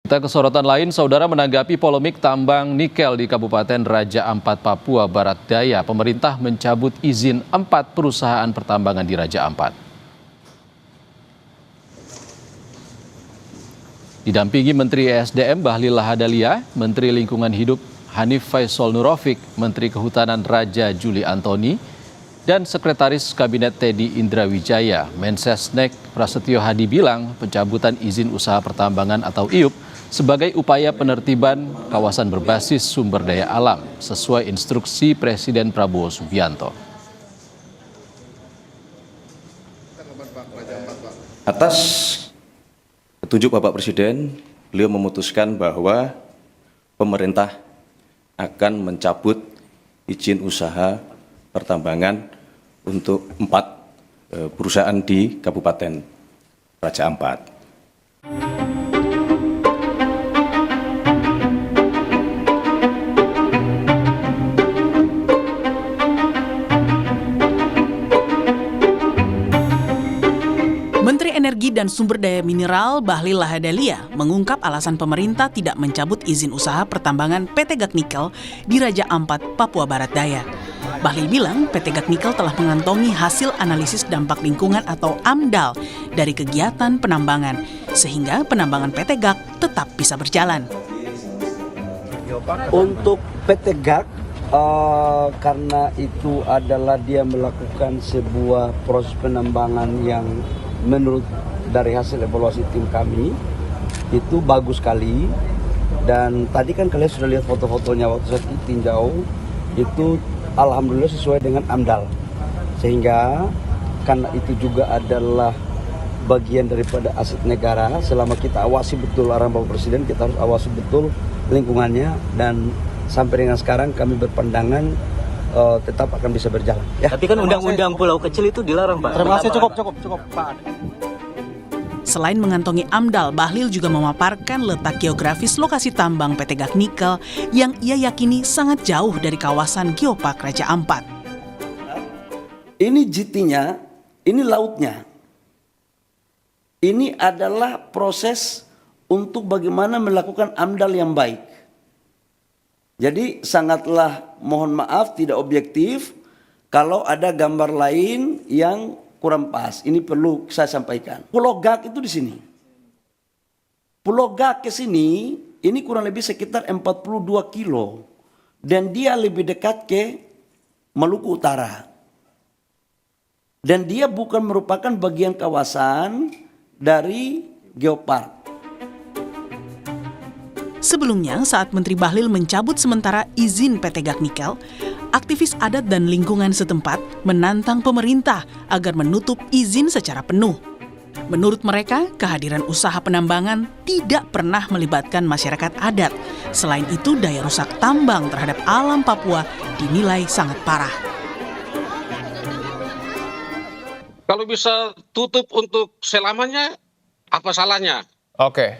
Kita ke sorotan lain, saudara, menanggapi polemik tambang nikel di Kabupaten Raja Ampat, Papua Barat Daya, pemerintah mencabut izin 4 perusahaan pertambangan di Raja Ampat. Didampingi Menteri ESDM Bahlil Lahadalia, Menteri Lingkungan Hidup Hanif Faisal Nurofik, Menteri Kehutanan Raja Juli Antoni, dan Sekretaris Kabinet Teddy Indrawijaya, Mensesnek Prasetyo Hadi bilang pencabutan izin usaha pertambangan atau IUP sebagai upaya penertiban kawasan berbasis sumber daya alam sesuai instruksi Presiden Prabowo Subianto. Atas petunjuk Bapak Presiden, beliau memutuskan bahwa pemerintah akan mencabut izin usaha pertambangan untuk 4 perusahaan di Kabupaten Raja Ampat. Menteri Energi dan Sumber Daya Mineral Bahlil Lahadalia mengungkap alasan pemerintah tidak mencabut izin usaha pertambangan PT GAC Nikel di Raja Ampat, Papua Barat Daya. Bahlil bilang PT GAC Nikel telah mengantongi hasil analisis dampak lingkungan atau AMDAL dari kegiatan penambangan, sehingga penambangan PT GAC tetap bisa berjalan. Untuk PT GAC, karena itu adalah dia melakukan sebuah proses penambangan yang menurut dari hasil evaluasi tim kami itu bagus sekali, dan tadi kan kalian sudah lihat foto-fotonya waktu saya tinjau itu alhamdulillah sesuai dengan AMDAL, sehingga karena itu juga adalah bagian daripada aset negara. Selama kita awasi betul arahan Bapak Presiden, kita harus awasi betul lingkungannya, dan sampai dengan sekarang kami berpandangan tetap akan bisa berjalan. Ya. Tapi kan undang-undang pulau kecil itu dilarang, Pak. Terima kasih, cukup, Pak. Selain mengantongi AMDAL, Bahlil juga memaparkan letak geografis lokasi tambang PT GAC Nikel yang ia yakini sangat jauh dari kawasan Geopark Raja Ampat. Ini GT-nya, ini lautnya. Ini adalah proses untuk bagaimana melakukan AMDAL yang baik. Jadi sangatlah mohon maaf tidak objektif kalau ada gambar lain yang kurang pas. Ini perlu saya sampaikan. Pulau GAC itu di sini. Pulau GAC ke sini ini kurang lebih sekitar 42 kilo. Dan dia lebih dekat ke Maluku Utara. Dan dia bukan merupakan bagian kawasan dari Geopark. Sebelumnya, saat Menteri Bahlil mencabut sementara izin PT GAC Nikel, aktivis adat dan lingkungan setempat menantang pemerintah agar menutup izin secara penuh. Menurut mereka, kehadiran usaha penambangan tidak pernah melibatkan masyarakat adat. Selain itu, daya rusak tambang terhadap alam Papua dinilai sangat parah. Kalau bisa tutup untuk selamanya, apa salahnya? Oke.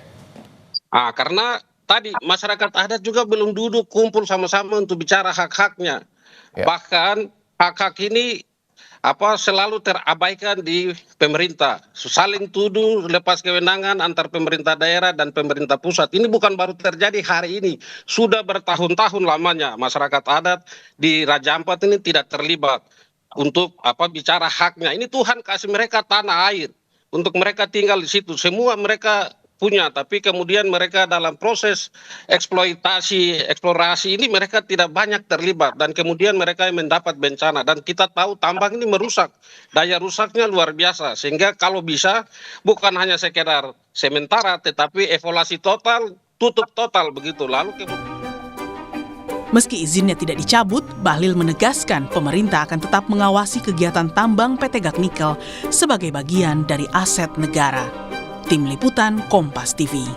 Karena tadi masyarakat adat juga belum duduk kumpul sama-sama untuk bicara hak-haknya. Ya. Bahkan hak-hak ini selalu terabaikan di pemerintah. Saling tuduh, lepas kewenangan antar pemerintah daerah dan pemerintah pusat. Ini bukan baru terjadi hari ini. Sudah bertahun-tahun lamanya masyarakat adat di Raja Ampat ini tidak terlibat untuk bicara haknya. Ini Tuhan kasih mereka tanah air untuk mereka tinggal di situ. Semua mereka punya, tapi kemudian mereka dalam proses eksplorasi ini mereka tidak banyak terlibat, dan kemudian mereka mendapat bencana. Dan kita tahu tambang ini merusak, daya rusaknya luar biasa, sehingga kalau bisa bukan hanya sekedar sementara tetapi evaluasi total, tutup total begitu. Meski izinnya tidak dicabut, Bahlil menegaskan pemerintah akan tetap mengawasi kegiatan tambang PT GAC Nikel sebagai bagian dari aset negara. Tim Liputan Kompas TV.